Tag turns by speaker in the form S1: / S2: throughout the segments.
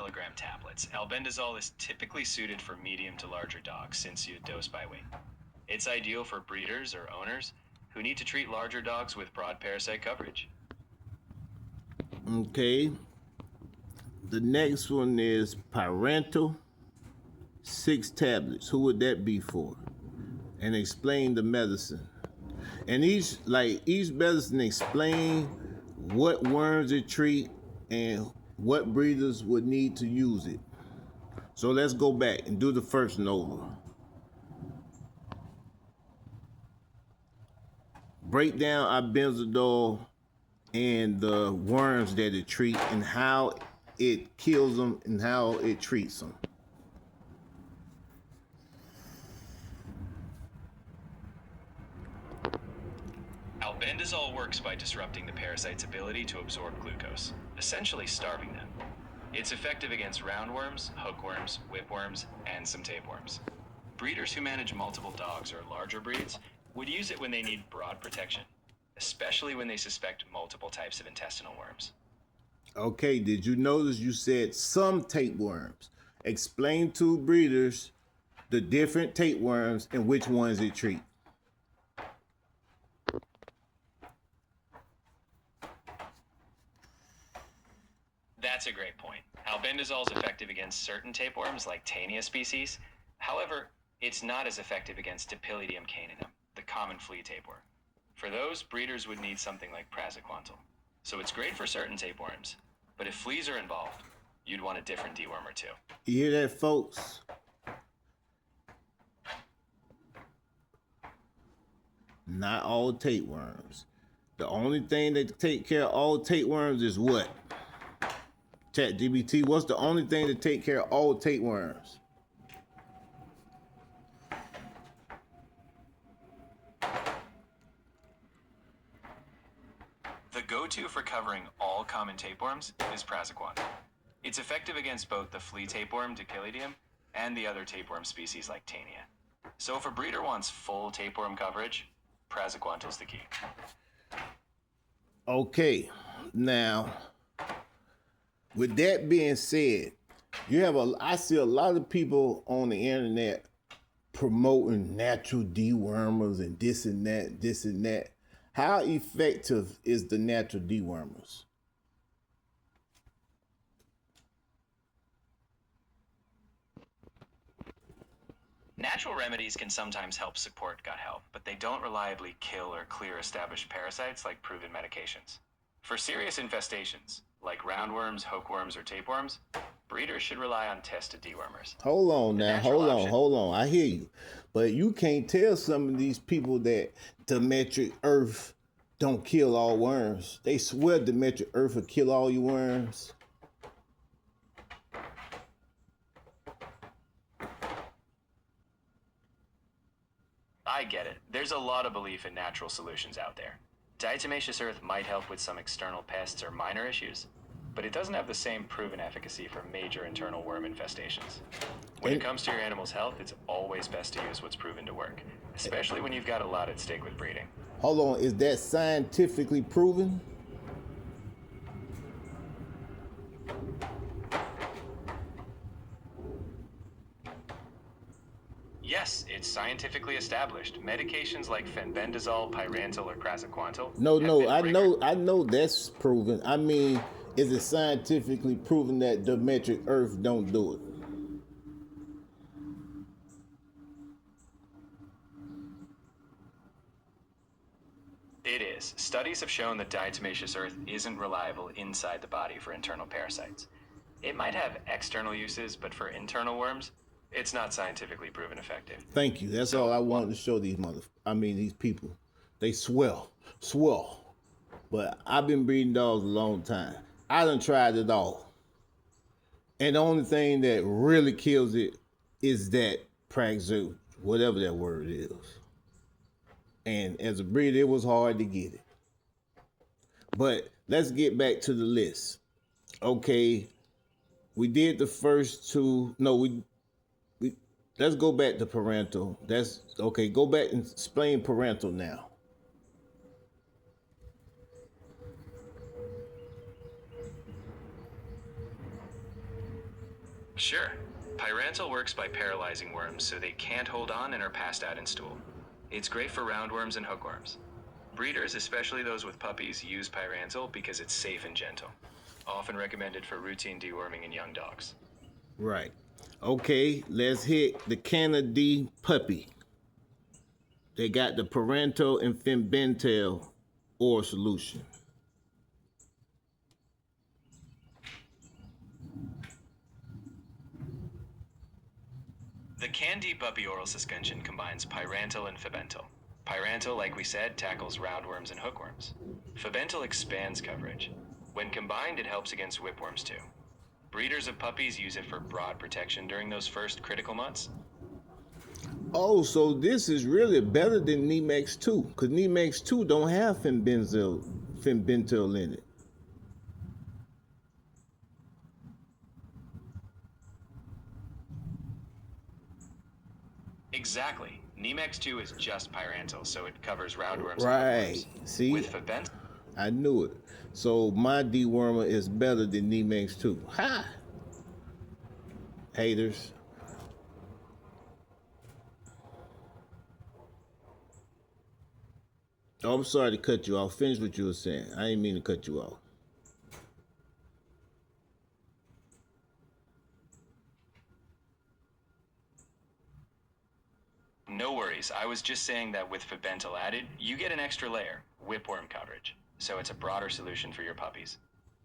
S1: milligram tablets. Albendazole is typically suited for medium to larger dogs since you dose by weight. It's ideal for breeders or owners who need to treat larger dogs with broad parasite coverage.
S2: Okay. The next one is parental, 6 tablets. Who would that be for? And explain the medicine. And each medicine explain what worms it treat and what breeders would need to use it. So let's go back and do the first one over. Break down albendazole and the worms that it treats and how it kills them and how it treats them.
S1: Albendazole works by disrupting the parasite's ability to absorb glucose, essentially starving them. It's effective against roundworms, hookworms, whipworms, and some tapeworms. Breeders who manage multiple dogs or larger breeds would use it when they need broad protection, especially when they suspect multiple types of intestinal worms.
S2: Okay, did you notice you said some tapeworms? Explain to breeders the different tapeworms and which ones it treats.
S1: That's a great point. Albendazole is effective against certain tapeworms like Taenia species. However, it's not as effective against Dipylidium caninum, the common flea tapeworm. For those, breeders would need something like praziquantel. So it's great for certain tapeworms, but if fleas are involved, you'd want a different dewormer too.
S2: You hear that, folks? Not all tapeworms. The only thing that take care of all tapeworms is what? ChatGPT, what's the only thing to take care of all tapeworms?
S1: The go-to for covering all common tapeworms is praziquantel. It's effective against both the flea tapeworm Dipylidium and the other tapeworm species like Taenia. So if a breeder wants full tapeworm coverage, praziquantel's the key.
S2: Okay, now, with that being said, I see a lot of people on the internet promoting natural dewormers and this and that. How effective is the natural dewormers?
S1: Natural remedies can sometimes help support gut health, but they don't reliably kill or clear established parasites like proven medications. For serious infestations, like roundworms, hookworms, or tapeworms, breeders should rely on tested dewormers.
S2: Hold on now, hold on. I hear you. But you can't tell some of these people that Demetric Earth don't kill all worms. They swear Demetric Earth will kill all your worms.
S1: I get it. There's a lot of belief in natural solutions out there. Diatomaceous earth might help with some external pests or minor issues, but it doesn't have the same proven efficacy for major internal worm infestations. When it comes to your animal's health, it's always best to use what's proven to work, especially when you've got a lot at stake with breeding.
S2: Hold on, is that scientifically proven?
S1: Yes, it's scientifically established. Medications like fenbendazole, pyrantel, or praziquantel.
S2: No, I know that's proven. I mean, is it scientifically proven that Demetric Earth don't do it?
S1: It is. Studies have shown that diatomaceous earth isn't reliable inside the body for internal parasites. It might have external uses, but for internal worms, it's not scientifically proven effective.
S2: Thank you. That's all I wanted to show these people. They swell. But I've been breeding dogs a long time. I done tried it all. And the only thing that really kills it is that Praxo, whatever that word is. And as a breeder, it was hard to get it. But let's get back to the list. Okay, we did the first two. No, we let's go back to parental. That's okay. Go back and explain parental now.
S1: Sure. Pyrantel works by paralyzing worms so they can't hold on and are passed out in stool. It's great for roundworms and hookworms. Breeders, especially those with puppies, use Pyrantel because it's safe and gentle. Often recommended for routine deworming in young dogs.
S2: Right. Okay, let's hit the Canada puppy. They got the parental and Fembentel oral solution.
S1: The Candy Puppy Oral Suspension combines Pyrantel and Fabental. Pyrantel, like we said, tackles roundworms and hookworms. Fabental expands coverage. When combined, it helps against whipworms too. Breeders of puppies use it for broad protection during those first critical months.
S2: Oh, so this is really better than Nemex 2, because Nemex 2 don't have Fembentel in it.
S1: Exactly. Nemex 2 is just Pyrantel, so it covers roundworms
S2: Right.
S1: and hookworms.
S2: See?
S1: With Fabental,
S2: I knew it. So my dewormer is better than Nemex 2. Ha! Haters. Oh, I'm sorry to cut you off. Finish what you were saying. I didn't mean to cut you off.
S1: no worries. I was just saying that with Fabental added, you get an extra layer, whipworm coverage. So it's a broader solution for your puppies.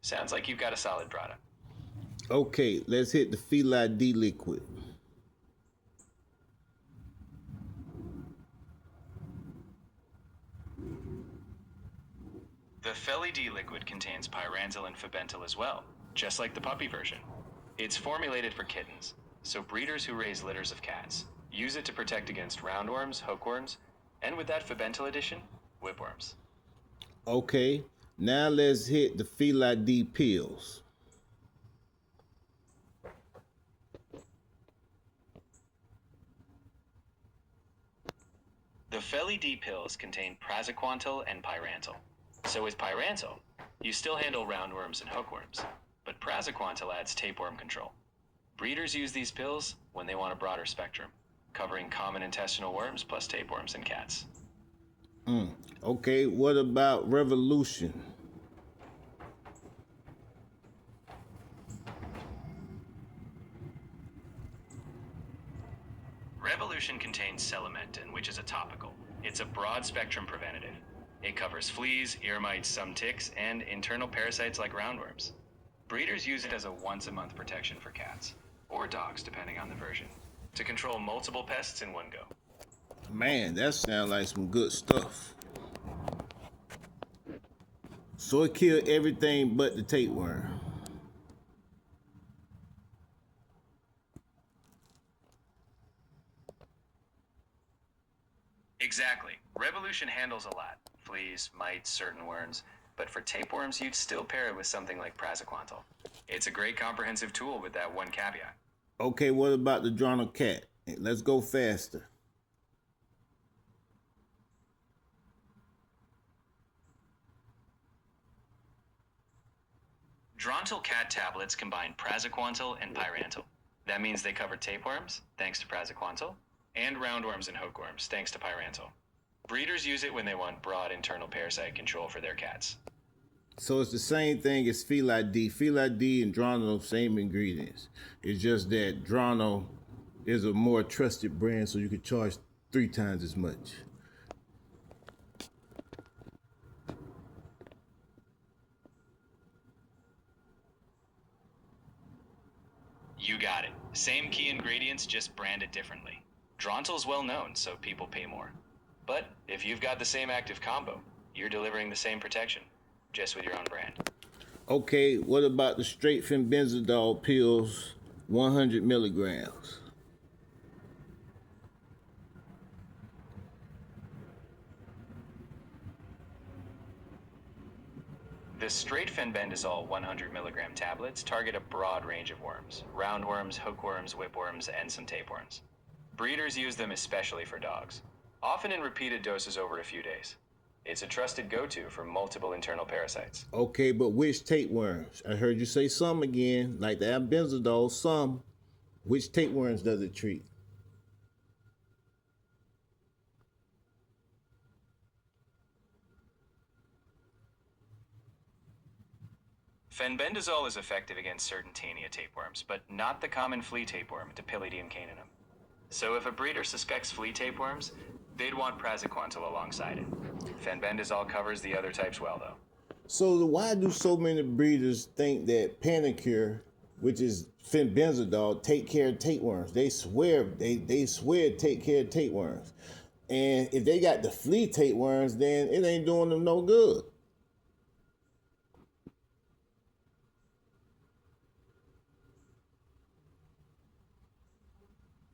S1: Sounds like you've got a solid product.
S2: Okay, let's hit the Feli D liquid.
S1: The Feli D liquid contains Pyrantel and Fabental as well, just like the puppy version. It's formulated for kittens, so breeders who raise litters of cats use it to protect against roundworms, hookworms, and with that Fabental addition, whipworms.
S2: Okay, now let's hit the Feli D pills.
S1: The Feli D pills contain praziquantel and pyrantel. So with pyrantel, you still handle roundworms and hookworms, but praziquantel adds tapeworm control. Breeders use these pills when they want a broader spectrum, covering common intestinal worms plus tapeworms in cats.
S2: Okay, what about Revolution?
S1: Revolution contains Celementin, which is a topical. It's a broad spectrum preventative. It covers fleas, ear mites, some ticks, and internal parasites like roundworms. Breeders use it as a once-a-month protection for cats, or dogs depending on the version, to control multiple pests in one go.
S2: Man, that sounds like some good stuff. So it killed everything but the tapeworm.
S1: Exactly. Revolution handles a lot. Fleas, mites, certain worms. But for tapeworms, you'd still pair it with something like praziquantel. It's a great comprehensive tool with that one caveat.
S2: Okay, what about the Drano cat? Let's go faster.
S1: Drontal cat tablets combine praziquantel and pyrantel. That means they cover tapeworms, thanks to praziquantel, and roundworms and hookworms, thanks to pyrantel. Breeders use it when they want broad internal parasite control for their cats.
S2: So it's the same thing as Feli D. Feli D and Drano, same ingredients. It's just that Drano is a more trusted brand, so you can charge 3 times as much.
S1: You got it. Same key ingredients, just branded differently. Drontal's well known, so people pay more. But if you've got the same active combo, you're delivering the same protection, just with your own brand.
S2: Okay, what about the straight Fenbenzidol pills, 100 milligrams?
S1: The straight fenbendazole 100 milligram tablets target a broad range of worms: roundworms, hookworms, whipworms, and some tapeworms. Breeders use them especially for dogs, often in repeated doses over a few days. It's a trusted go-to for multiple internal parasites.
S2: Okay, but which tapeworms? I heard you say some again, like the albendazole, some. Which tapeworms does it treat?
S1: Fenbendazole is effective against certain Taenia tapeworms, but not the common flea tapeworm, Dipylidium caninum. So if a breeder suspects flea tapeworms, they'd want praziquantel alongside it. Fenbendazole covers the other types well, though.
S2: So why do so many breeders think that Panicure, which is fenbendazole, take care of tapeworms? They swear they take care of tapeworms. And if they got the flea tapeworms, then it ain't doing them no good.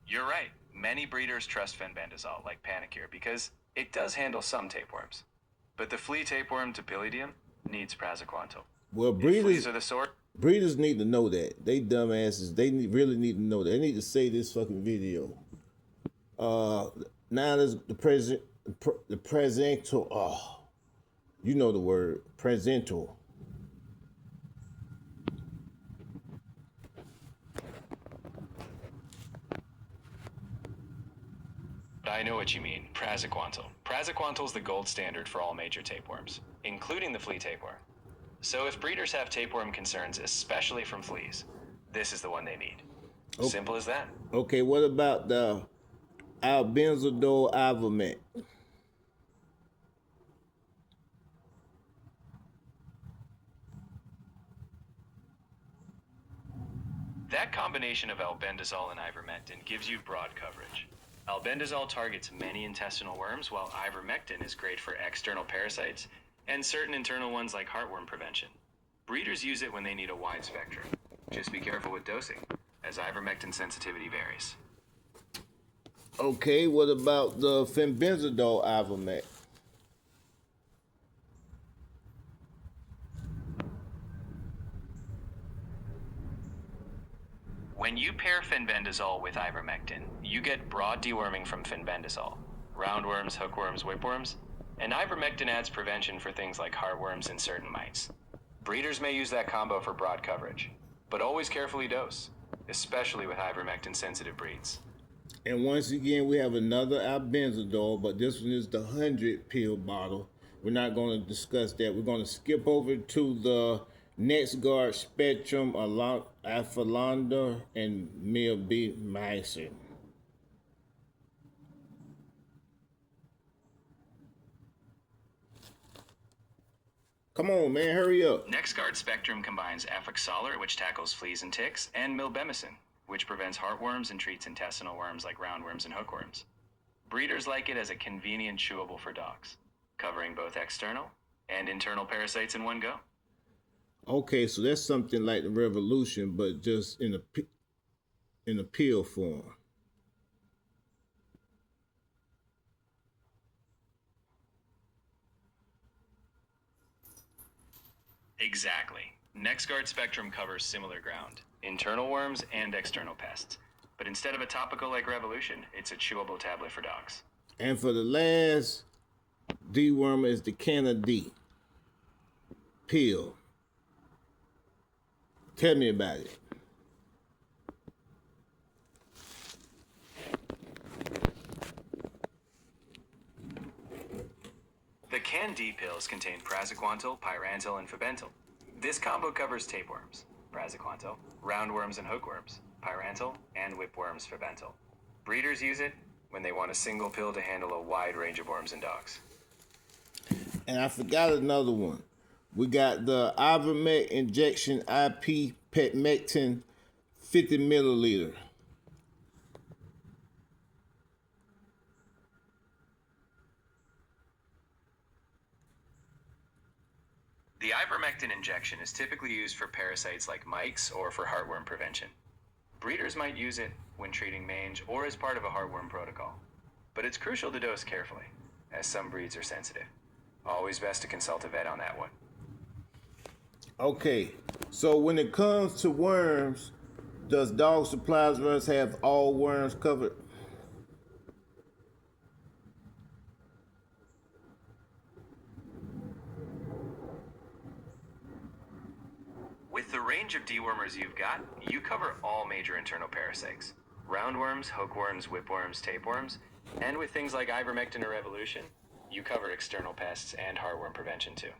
S1: You're right. Many breeders trust fenbendazole, like Panicure, because it does handle some tapeworms. But the flea tapeworm, Dipylidium, needs praziquantel.
S2: Well,
S1: If
S2: breeders
S1: fleas are the sort.
S2: breeders need to know that. They dumbasses. Really need to know that. They need to say this fucking video. Now there's the presental. Oh, you know the word presental.
S1: I know what you mean. Praziquantel. Praziquantel's the gold standard for all major tapeworms, including the flea tapeworm. So if breeders have tapeworm concerns, especially from fleas, this is the one they need.
S2: Okay.
S1: Simple as that.
S2: Okay, what about the albendazole ivermectin?
S1: That combination of albendazole and ivermectin gives you broad coverage. Albendazole targets many intestinal worms, while ivermectin is great for external parasites and certain internal ones like heartworm prevention. Breeders use it when they need a wide spectrum. Just be careful with dosing, as ivermectin sensitivity varies.
S2: Okay, what about the fenbendazole ivermectin?
S1: When you pair fenbendazole with ivermectin, you get broad deworming from fenbendazole, roundworms, hookworms, whipworms, and ivermectin adds prevention for things like heartworms and certain mites. Breeders may use that combo for broad coverage, but always carefully dose, especially with ivermectin-sensitive breeds.
S2: And once again, we have another albendazole, but this one is the 100 pill bottle. We're not going to discuss that. We're going to skip over to the NexGard Spectrum, Alphalanda, and Milbemycin. Come on, man, hurry up.
S1: NexGard Spectrum combines Afoxalar, which tackles fleas and ticks, and Milbemycin, which prevents heartworms and treats intestinal worms like roundworms and hookworms. Breeders like it as a convenient chewable for dogs, covering both external and internal parasites in one go.
S2: Okay, so that's something like the Revolution, but just in a pill form.
S1: Exactly. NexGard Spectrum covers similar ground, internal worms and external pests. But instead of a topical like Revolution, it's a chewable tablet for dogs.
S2: And for the last dewormer is the Canada pill. Tell me about it.
S1: The Can-D pills contain praziquantel, pyrantel, and fabental. This combo covers tapeworms, praziquantel, roundworms and hookworms, pyrantel, and whipworms, fabental. Breeders use it when they want a single pill to handle a wide range of worms in dogs.
S2: And I forgot another one. We got the Ivermectin injection IP Petmectin 50 milliliter.
S1: The ivermectin injection is typically used for parasites like mites or for heartworm prevention. Breeders might use it when treating mange or as part of a heartworm protocol. But it's crucial to dose carefully, as some breeds are sensitive. Always best to consult a vet on that one.
S2: Okay, so when it comes to worms, does Dog Supplies Runs have all worms covered?
S1: With the range range of dewormers you've got, you cover all major internal parasites. Roundworms, hookworms, whipworms, tapeworms, and with things like ivermectin or revolution, you cover external pests and heartworm prevention too.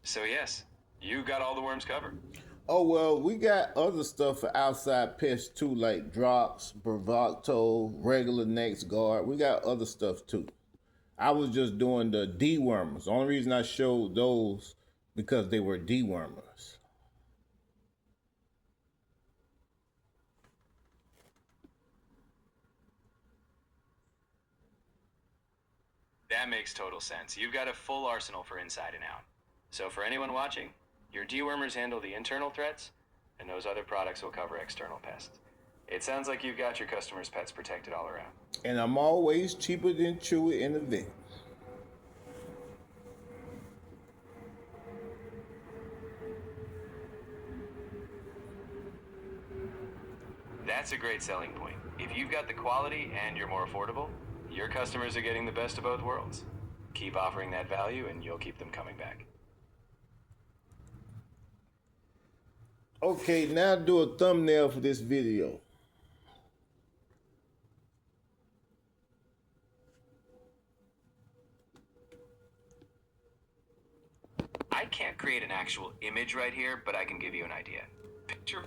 S1: So yes, you got all the worms covered.
S2: Oh well, we got other stuff for outside pests too, like drops, bravecto, regular next guard. We got other stuff too. I was just doing the dewormers. The only reason I showed those because they were dewormers.
S1: That makes total sense. You've got a full arsenal for inside and out. So for anyone watching, your dewormers handle the internal threats, and those other products will cover external pests. It sounds like you've got your customers' pets protected all around.
S2: And I'm always cheaper than Chewy in the vet.
S1: That's a great selling point. If you've got the quality and you're more affordable, your customers are getting the best of both worlds. Keep offering that value and you'll keep them coming back.
S2: Okay, now do a thumbnail for this video.
S1: I can't create an actual image right here, but I can give you an idea. Picture